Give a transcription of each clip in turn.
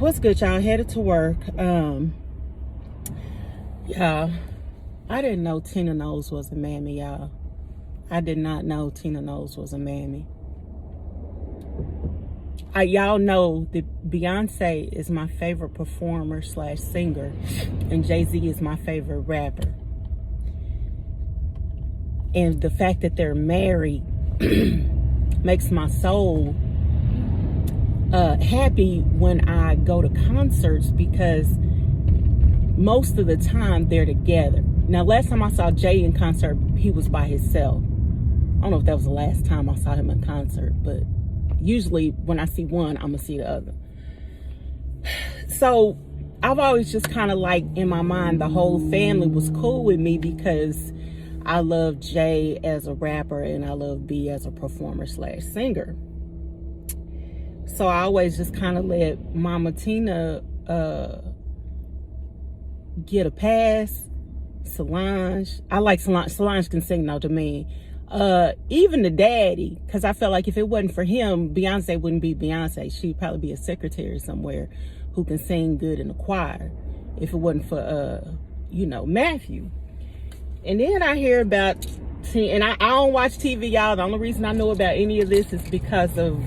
What's good, y'all? Headed to work. Yeah, I didn't know Tina Knowles was a mammy, y'all. I did not know Tina Knowles was a mammy. Y'all know that Beyonce is my favorite performer / singer, and Jay-Z is my favorite rapper. And the fact that they're married makes my soul happy when I go to concerts, because most of the time they're together. Now, last time I saw Jay in concert, he was by himself. I don't know if that was the last time I saw him in concert, but usually when I see one, I'm gonna see the other. So I've always just kind of like, in my mind, the whole family was cool with me because I love Jay as a rapper and I love B as a performer / singer. So I always just kind of let Mama Tina get a pass. Solange, I like Solange. Solange can sing though, to me. Even the daddy, because I felt like if it wasn't for him, Beyonce wouldn't be Beyonce. She'd probably be a secretary somewhere who can sing good in the choir, if it wasn't for Matthew. And then I hear about, and I don't watch TV, y'all. The only reason I know about any of this is because of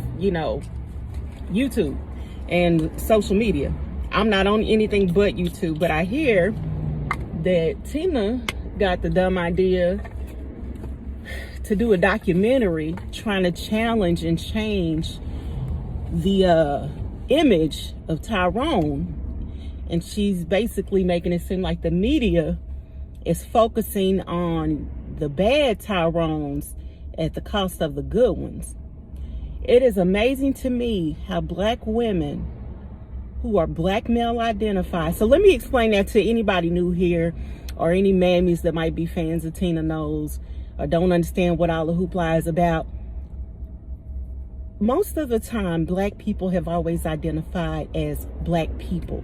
YouTube and social media. I'm not on anything but YouTube, but I hear that Tina got the dumb idea to do a documentary trying to challenge and change the image of Tyrone. And she's basically making it seem like the media is focusing on the bad Tyrones at the cost of the good ones. It is amazing to me how black women who are black male identified. So let me explain that to anybody new here, or any mammies that might be fans of Tina Knowles or don't understand what all the hoopla is about. Most of the time, black people have always identified as black people.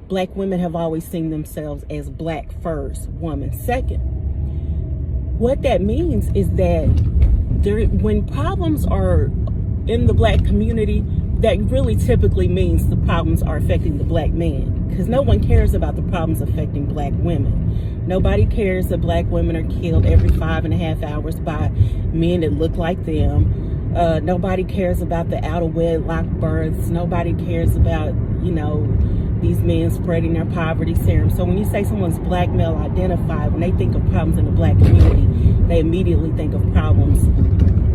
Black women have always seen themselves as black first, woman second. What that means is that when problems are in the black community, that really typically means the problems are affecting the black man, because no one cares about the problems affecting black women. Nobody cares that black women are killed every 5.5 hours by men that look like them. Nobody cares about the out of wedlock births. Nobody cares about, these men spreading their poverty serum. So when you say someone's black male identified, when they think of problems in the black community, they immediately think of problems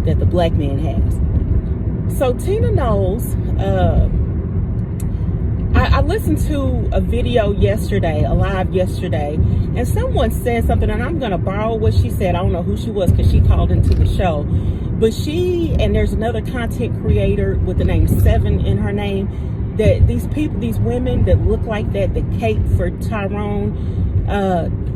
that the black man has. So Tina Knowles, I listened to a video yesterday, a live yesterday, and someone said something, and I'm going to borrow what she said. I don't know who she was because she called into the show. But she, and there's another content creator with the name Seven in her name, that these people, these women that look like that cape for Tyrone,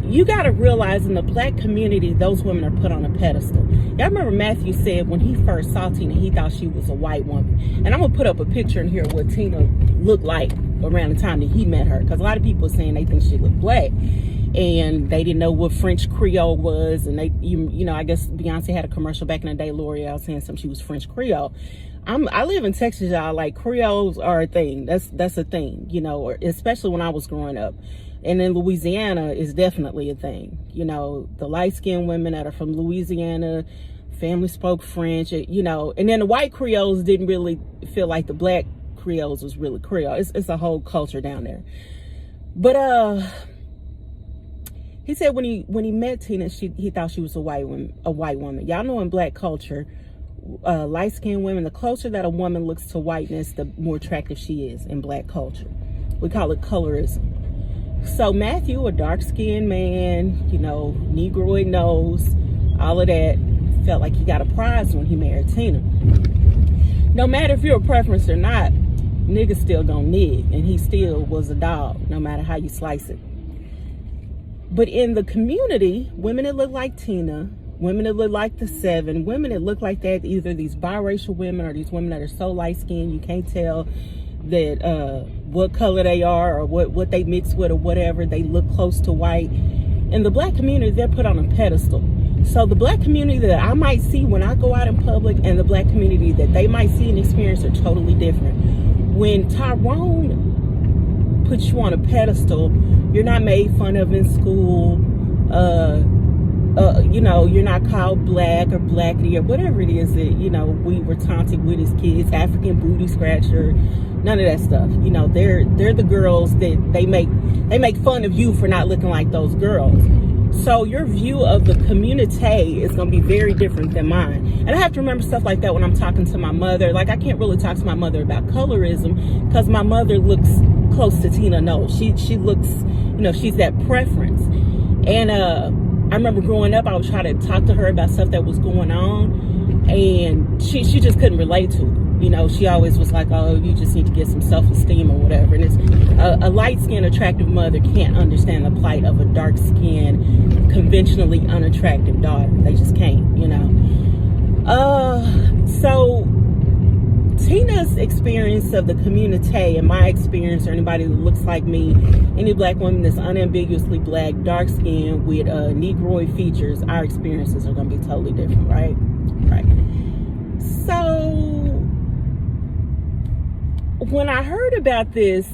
you got to realize in the black community, those women are put on a pedestal. Y'all remember Matthew said when he first saw Tina, he thought she was a white woman. And I'm going to put up a picture in here of what Tina looked like around the time that he met her. Because a lot of people are saying they think she looked black. And they didn't know what French Creole was. And they, I guess Beyonce had a commercial back in the day, L'Oreal, saying something, she was French Creole. I live in Texas, y'all. Like, Creoles are a thing. That's a thing, especially when I was growing up. And in Louisiana is definitely a thing. The light-skinned women that are from Louisiana, family spoke French, and then the white Creoles didn't really feel like the black Creoles was really Creole. It's a whole culture down there. But he said when he met Tina, he thought she was a white woman. Y'all know in black culture, light-skinned women, the closer that a woman looks to whiteness, the more attractive she is in black culture. We call it colorism. So Matthew, a dark-skinned man, Negroid nose, all of that, felt like he got a prize when he married Tina. No matter if you're a preference or not, niggas still gonna nig, and he still was a dog, no matter how you slice it. But in the community, women that look like Tina, women that look like the Seven, women that look like that, either these biracial women or these women that are so light-skinned you can't tell that what color they are or what they mix with or whatever, they look close to white. In the black community, they're put on a pedestal. So the black community that I might see when I go out in public and the black community that they might see and experience are totally different. When Tyrone put you on a pedestal. You're not made fun of in school. You know, you're not called black or blackity or whatever it is that, you know, we were taunted with as kids, African booty scratcher, none of that stuff. You know, they're the girls that they make fun of you for not looking like those girls. So your view of the community is going to be very different than mine. And I have to remember stuff like that when I'm talking to my mother. Like, I can't really talk to my mother about colorism because my mother looks close to Tina Knowles. She looks, you know, she's that preference. And I remember growing up, I would try to talk to her about stuff that was going on, and she just couldn't relate to it. You know, she always was like, oh, you just need to get some self-esteem or whatever. And it's a light-skinned, attractive mother can't understand the plight of a dark-skinned, conventionally unattractive daughter. They just can't, you know. So Tina's experience of the community and my experience, or anybody that looks like me, any black woman that's unambiguously black, dark-skinned with Negroid features, our experiences are going to be totally different, right? Right. So when I heard about this,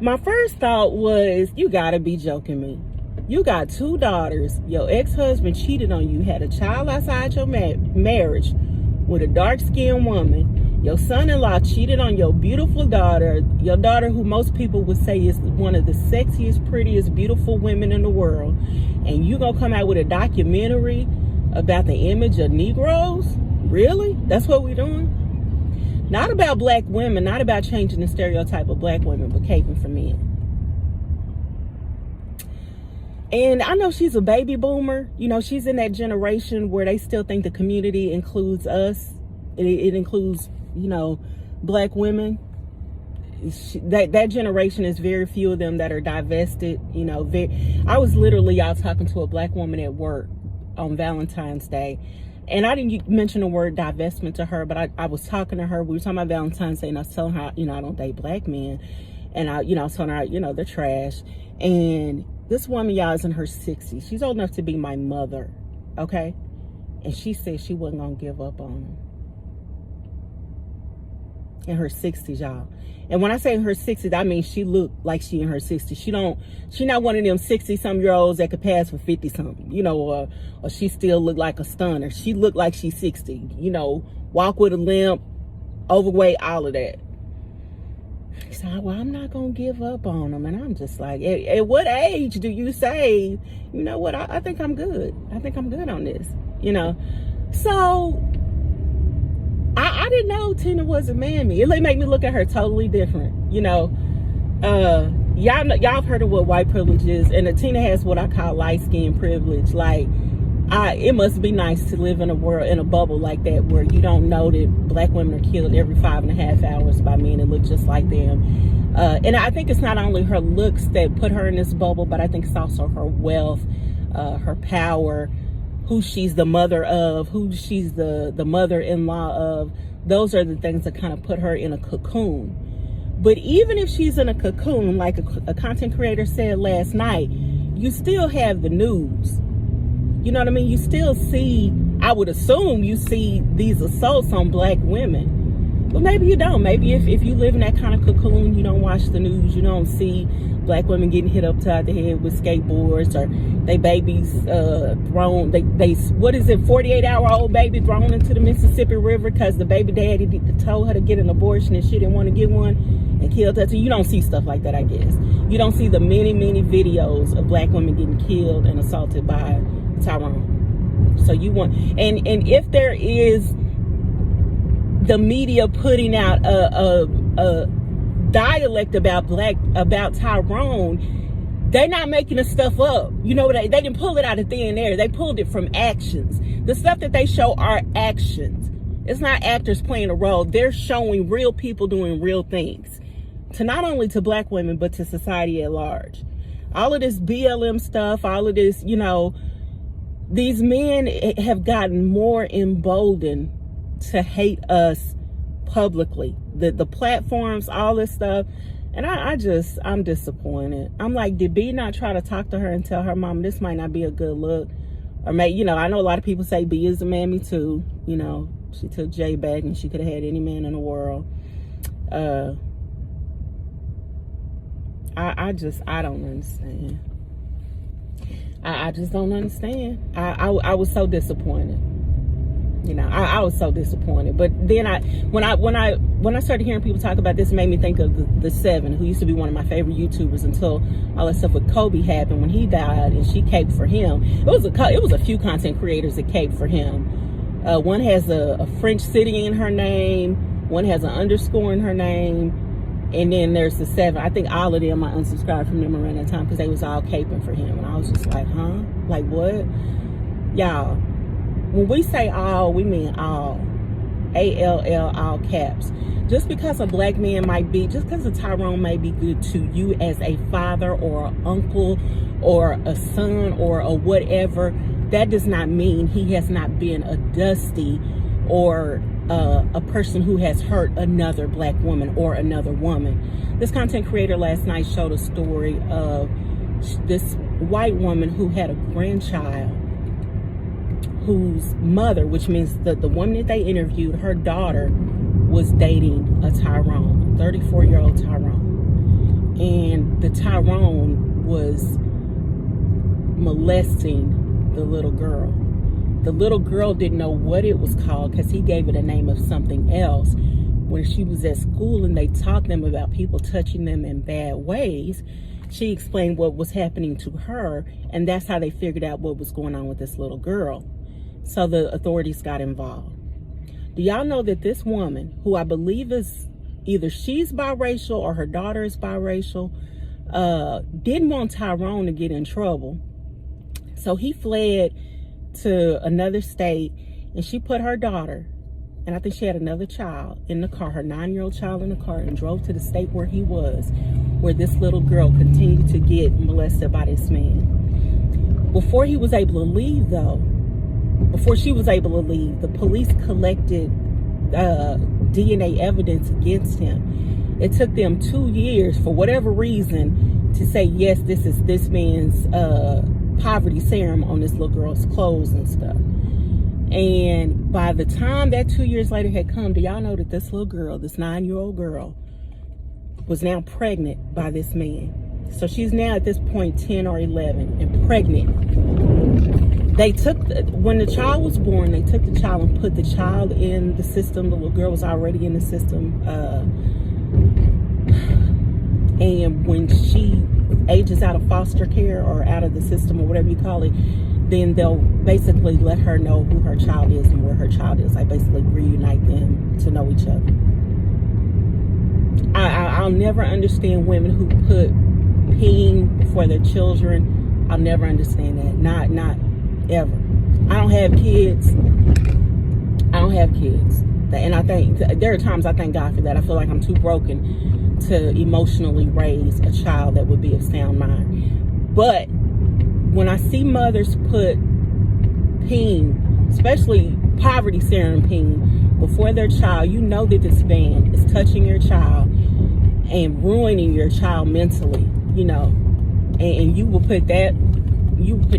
my first thought was, you gotta be joking me. You got 2 daughters, your ex-husband cheated on you, had a child outside your marriage with a dark-skinned woman, your son-in-law cheated on your beautiful daughter, your daughter who most people would say is one of the sexiest, prettiest, beautiful women in the world, and you gonna come out with a documentary about the image of Negroes? Really? That's what we're doing? Not about black women, not about changing the stereotype of black women, but caping for men. And I know she's a baby boomer. You know, she's in that generation where they still think the community includes us. It includes, you know, black women. That generation is very few of them that are divested. You know, I was literally out talking to a black woman at work on Valentine's Day. And I didn't mention the word divestment to her, but I was talking to her. We were talking about Valentine's Day, and I was telling her, you know, I don't date black men. And I was telling her, you know, they're trash. And this woman, y'all, is in her 60s. She's old enough to be my mother, okay? And she said she wasn't going to give up on him. In her 60s, y'all. And when I say in her 60s, I mean she looked like she in her 60s. She not one of them 60-some-year-olds that could pass for 50-something, you know, or she still looked like a stunner. She looked like she's 60, you know, walk with a limp, overweight, all of that. She said, well, I'm not going to give up on him. And I'm just like, at what age do you say, you know what, I think I'm good. I think I'm good on this, you know. So I didn't know Tina was a mammy. It made me look at her totally different, you know. Y'all have heard of what white privilege is, and Tina has what I call light skin privilege. Like, it must be nice to live in a world, in a bubble like that, where you don't know that black women are killed every 5.5 hours by men that look just like them. And I think it's not only her looks that put her in this bubble, but I think it's also her wealth, her power, who she's the mother of, who she's the mother-in-law of. Those are the things that kind of put her in a cocoon. But even if she's in a cocoon, like a content creator said last night, you still have the news. You know what I mean? You still see, I would assume you see these assaults on black women. But maybe you don't. Maybe if you live in that kind of cocoon, you don't watch the news, you don't see black women getting hit upside the head with skateboards, or they babies thrown, they 48-hour-old baby thrown into the Mississippi River because the baby daddy told her to get an abortion and she didn't want to get one and killed her. So you don't see stuff like that, I guess. You don't see the many videos of black women getting killed and assaulted by Tyrone. So you want, and if there is the media putting out a dialect about Tyrone, they're not making the stuff up. You know, they didn't pull it out of thin air. They pulled it from actions. The stuff that they show are actions. It's not actors playing a role. They're showing real people doing real things, to not only to black women, but to society at large. All of this BLM stuff, all of this, you know, these men have gotten more emboldened to hate us publicly. The platforms, all this stuff. And I'm disappointed. I'm like, did B not try to talk to her and tell her mom this might not be a good look? Or maybe, you know, I know a lot of people say B is a mammy too. You know, she took Jay back and she could have had any man in the world. I don't understand. I just don't understand. I was so disappointed. You know, I was so disappointed. But then when I started hearing people talk about this, it made me think of the Seven, who used to be one of my favorite YouTubers until all that stuff with Kobe happened when he died, and she caped for him. It was a few content creators that caped for him. One has a French city in her name. One has an underscore in her name. And then there's the Seven. I think all of them, I unsubscribed from them around that time because they was all caping for him. And I was just like, huh? Like, what? Y'all, when we say all, we mean all. A-L-L, all caps. Just because a black man just because a Tyrone may be good to you as a father or an uncle or a son or a whatever, that does not mean he has not been a Dusty or a person who has hurt another black woman or another woman. This content creator last night showed a story of this white woman who had a grandchild whose mother, which means that the woman that they interviewed, her daughter was dating a Tyrone, a 34-year-old Tyrone. And the Tyrone was molesting the little girl. The little girl didn't know what it was called because he gave it a name of something else. When she was at school and they taught them about people touching them in bad ways, she explained what was happening to her, and that's how they figured out what was going on with this little girl. So the authorities got involved. Do y'all know that this woman, who I believe is either she's biracial or her daughter is biracial, didn't want Tyrone to get in trouble. So he fled to another state, and she put her daughter, and I think she had another child in the car, her 9-year-old child in the car, and drove to the state where he was, where this little girl continued to get molested by this man. Before he was able to leave, though, before she was able to leave, the police collected DNA evidence against him. It took them 2 years, for whatever reason, to say, yes, this is this man's poverty serum on this little girl's clothes and stuff. And by the time that 2 years later had come, do y'all know that this little girl, this 9-year-old girl, was now pregnant by this man? So she's now at this point 10 or 11 and pregnant. They took, when the child was born, they took the child and put the child in the system. The little girl was already in the system. And when she ages out of foster care or out of the system or whatever you call it, then they'll basically let her know who her child is and where her child is. Like, basically reunite them to know each other. I'll never understand women who put peeing before their children. I'll never understand that. Not ever. I don't have kids. And I think there are times I thank God for that. I feel like I'm too broken to emotionally raise a child that would be of sound mind. But when I see mothers put peeing, especially poverty serum peeing, before their child, you know that this man is touching your child and ruining your child mentally, you know, and you will put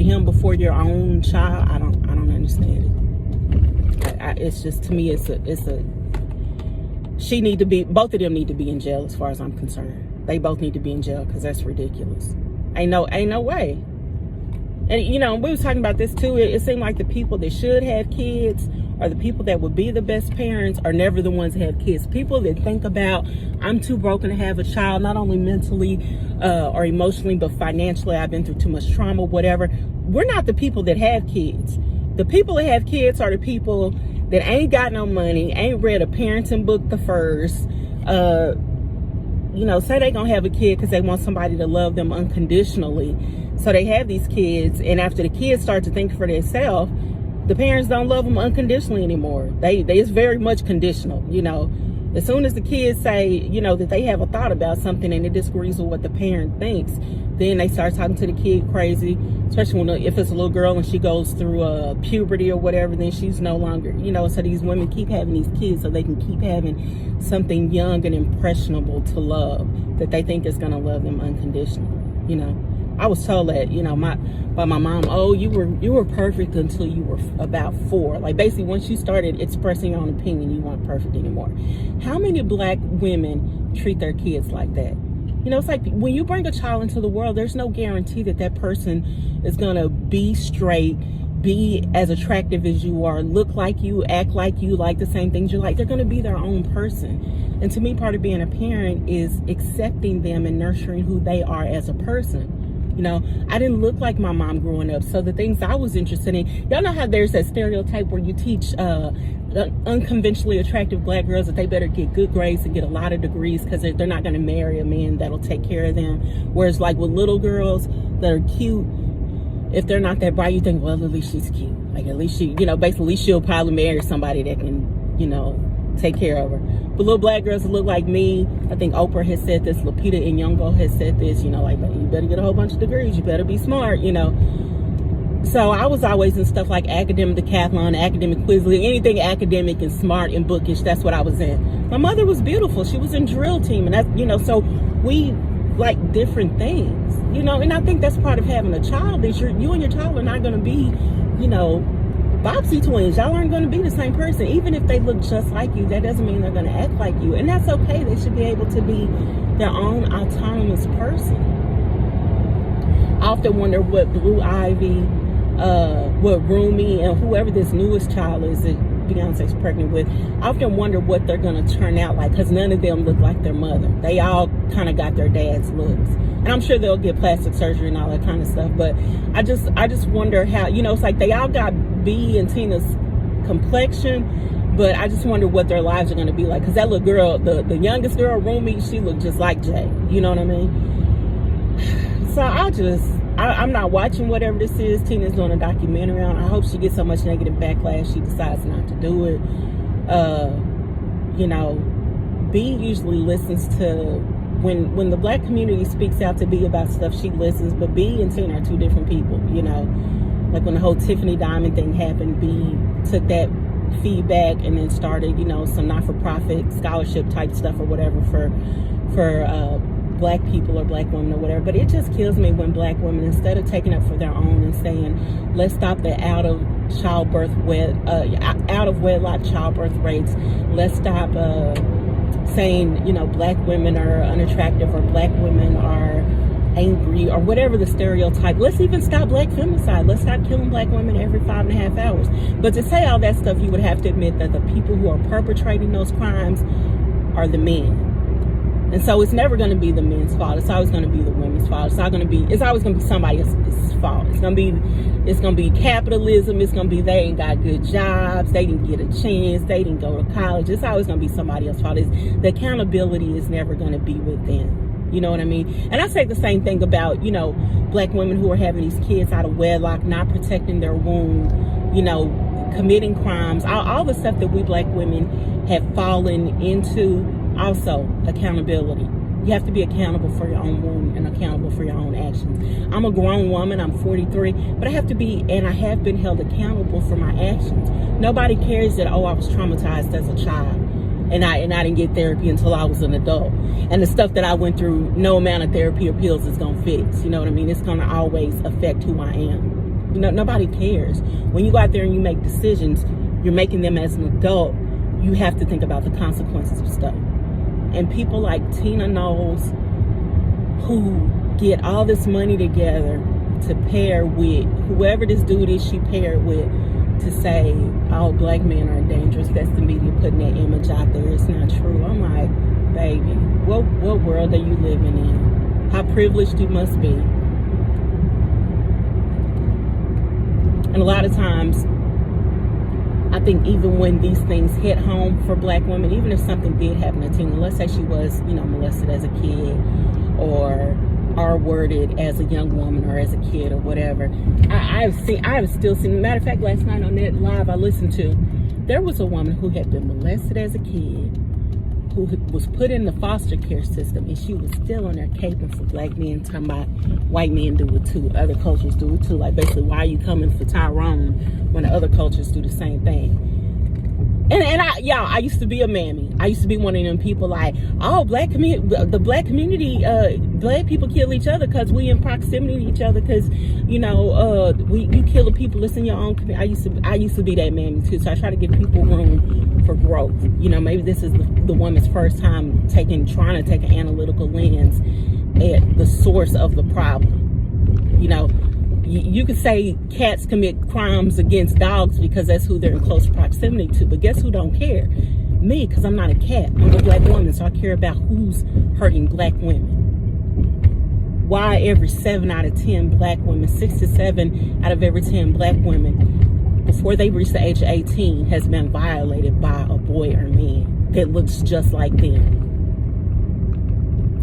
him before your own child. I don't understand it. It's just, to me, both of them need to be in jail as far as I'm concerned. They both need to be in jail because that's ridiculous. Ain't no way. And, you know, we was talking about this too. It seemed like the people that should have kids, or the people that would be the best parents, are never the ones that have kids. People that think about, I'm too broken to have a child, not only mentally or emotionally, but financially. I've been through too much trauma, whatever. We're not the people that have kids. The people that have kids are the people that ain't got no money, ain't read a parenting book the first, you know, say they gonna have a kid because they want somebody to love them unconditionally. So they have these kids, and after the kids start to think for themselves, the parents don't love them unconditionally anymore. It's very much conditional, you know. As soon as the kids say, you know, that they have a thought about something and it disagrees with what the parent thinks, then they start talking to the kid crazy, especially if it's a little girl and she goes through puberty or whatever, then she's no longer, you know, so these women keep having these kids so they can keep having something young and impressionable to love that they think is going to love them unconditionally, you know. I was told that, you know, by my mom, oh, you were perfect until you were about 4. Like, basically, once you started expressing your own opinion, you weren't perfect anymore. How many black women treat their kids like that? You know, it's like when you bring a child into the world, there's no guarantee that that person is going to be straight, be as attractive as you are, look like you, act like you, like the same things you like. They're going to be their own person. And to me, part of being a parent is accepting them and nurturing who they are as a person. You know, I didn't look like my mom growing up, so the things I was interested in, y'all know how there's that stereotype where you teach unconventionally attractive black girls that they better get good grades and get a lot of degrees because they're not going to marry a man that'll take care of them. Whereas like with little girls that are cute, if they're not that bright, you think, well, at least she's cute. Like at least she, you know, basically she'll probably marry somebody that can, you know, take care of her. But little black girls that look like me, I think Oprah has said this, Lupita Nyong'o has said this, you know, like, you better get a whole bunch of degrees, you better be smart, you know. So I was always in stuff like academic decathlon, academic Quizlet, anything academic and smart and bookish, that's what I was in. My mother was beautiful. She was in drill team, and that, you know, so we like different things, you know, and I think that's part of having a child is you and your child are not going to be, you know, Bobsy twins. Y'all aren't going to be the same person. Even if they look just like you, that doesn't mean they're going to act like you. And that's okay. They should be able to be their own autonomous person. I often wonder what Blue Ivy, what Rumi, and whoever this newest child is that Beyonce's pregnant with, I often wonder what they're going to turn out like, because none of them look like their mother. They all kind of got their dad's looks. And I'm sure they'll get plastic surgery and all that kind of stuff. But I just wonder how, you know, it's like they all got B and Tina's complexion, but I just wonder what their lives are going to be like. Because that little girl, the youngest girl, Rumi, she looked just like Jay. You know what I mean? So I'm not watching whatever this is Tina's doing a documentary on. I hope she gets so much negative backlash she decides not to do it. You know, B usually listens to, when the black community speaks out to B about stuff, she listens. But B and Tina are two different people, you know. Like when the whole Tiffany Diamond thing happened, B took that feedback and then started, you know, some not-for-profit scholarship type stuff or whatever for black people or black women or whatever. But it just kills me when black women, instead of taking up for their own and saying, let's stop the out of wedlock childbirth rates, let's stop saying, you know, black women are unattractive or black women are angry or whatever the stereotype. Let's even stop black femicide. Let's stop killing black women every 5.5 hours. But to say all that stuff, you would have to admit that the people who are perpetrating those crimes are the men. And so it's never going to be the men's fault. It's always going to be the women's fault. It's always going to be somebody else's fault. It's going to be capitalism. It's going to be they ain't got good jobs. They didn't get a chance. They didn't go to college. It's always going to be somebody else's fault. The accountability is never going to be with them. You know what I mean? And I say the same thing about, you know, black women who are having these kids out of wedlock, not protecting their womb, you know, committing crimes, all the stuff that we black women have fallen into. Also, accountability. You have to be accountable for your own womb and accountable for your own actions. I'm a grown woman. I'm 43, but I have to be, and I have been held accountable for my actions. Nobody cares that, oh, I was traumatized as a child. And I didn't get therapy until I was an adult. And the stuff that I went through, no amount of therapy or pills is going to fix. You know what I mean? It's going to always affect who I am. You know, nobody cares. When you go out there and you make decisions, you're making them as an adult. You have to think about the consequences of stuff. And people like Tina Knowles, who get all this money together to pair with whoever this dude is she paired with, to say all black men are dangerous. That's the media putting that image out there. It's not true. I'm like, baby, what world are you living in? How privileged you must be. And a lot of times, I think even when these things hit home for black women, even if something did happen to Tina, let's say she was, you know, molested as a kid or R-worded as a young woman or as a kid or whatever. I have still seen, matter of fact, last night on that live I listened to, there was a woman who had been molested as a kid, who was put in the foster care system, and she was still on there caping for black men, talking about white men do it too, other cultures do it too. Like basically, why are you coming for Tyrone when the other cultures do the same thing? I used to be a mammy. I used to be one of them people like, oh, black community, black people kill each other because we in proximity to each other, because you kill the people that's in your own community. I used to be that mammy too. So I try to give people room for growth. Maybe this is the woman's first time trying to take an analytical lens at the source of the problem. You could say cats commit crimes against dogs because that's who they're in close proximity to. But guess who don't care? Me, because I'm not a cat. I'm a black woman, so I care about who's hurting black women. Why every 7 out of 10 black women, 6 to 7 out of every 10 black women, before they reach the age of 18, has been violated by a boy or man that looks just like them.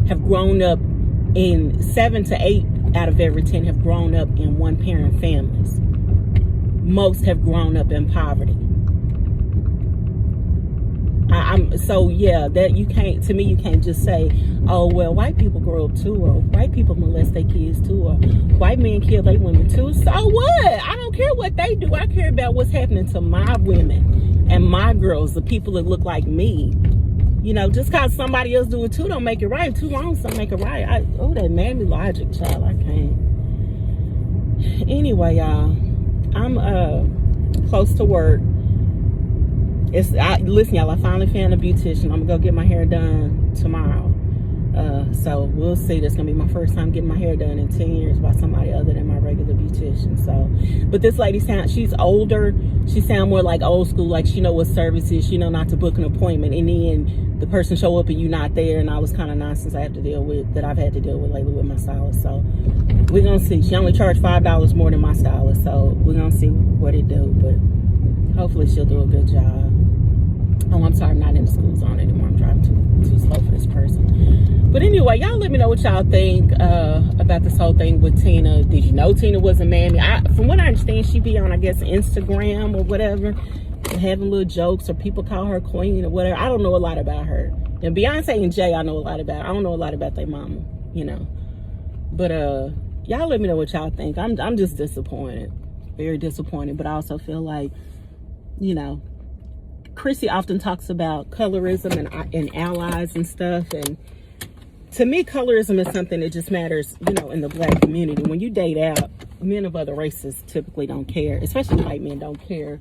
Have grown up in 7 to 8 out of every 10 have grown up in one-parent families. Most have grown up in poverty. That you can't. To me, you can't just say, "Oh well, white people grow up too, or white people molest their kids too, or white men kill their women too." So what? I don't care what they do. I care about what's happening to my women and my girls, the people that look like me. Just because somebody else do it too don't make it right. Two wrongs don't make it right. That mammy logic, child. I can't. Anyway, y'all, I'm close to work. Listen, y'all, I finally found a beautician. I'm gonna go get my hair done tomorrow. So we'll see. That's gonna be my first time getting my hair done in 10 years by somebody other than my regular beautician. So, but this lady she's older. She sounds more like old school, like she know what service is. She know not to book an appointment, and then the person show up and you not there, and all this kind of nonsense I've had to deal with lately with my stylist. So we're gonna see. She only charged $5 more than my stylist, so we're gonna see what it do. But hopefully she'll do a good job. Oh, I'm sorry, I'm not in the school zone anymore. I'm driving too slow for this person. But anyway, y'all let me know what y'all think about this whole thing with Tina. Did you know Tina was a mammy? From what I understand, she be on, I guess, Instagram or whatever, having little jokes, or people call her queen or whatever. I don't know a lot about her. And Beyonce and Jay, I know a lot about. I don't know a lot about their mama, But y'all let me know what y'all think. I'm just disappointed, very disappointed. But I also feel like, Chrissy often talks about colorism and allies and stuff, and to me, colorism is something that just matters, in the black community. When you date out, men of other races typically don't care, especially white men don't care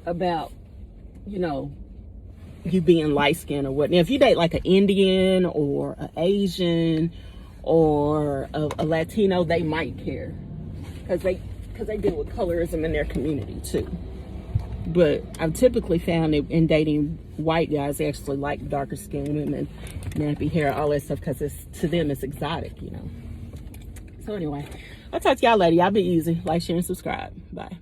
about, you being light-skinned or what. Now, if you date like an Indian or an Asian or a Latino, they might care because they deal with colorism in their community too. But I've typically found that in dating white guys, they actually like darker skinned women, nappy hair, all that stuff, because to them it's exotic, So anyway, I'll talk to y'all later. Y'all be easy. Like, share, and subscribe. Bye.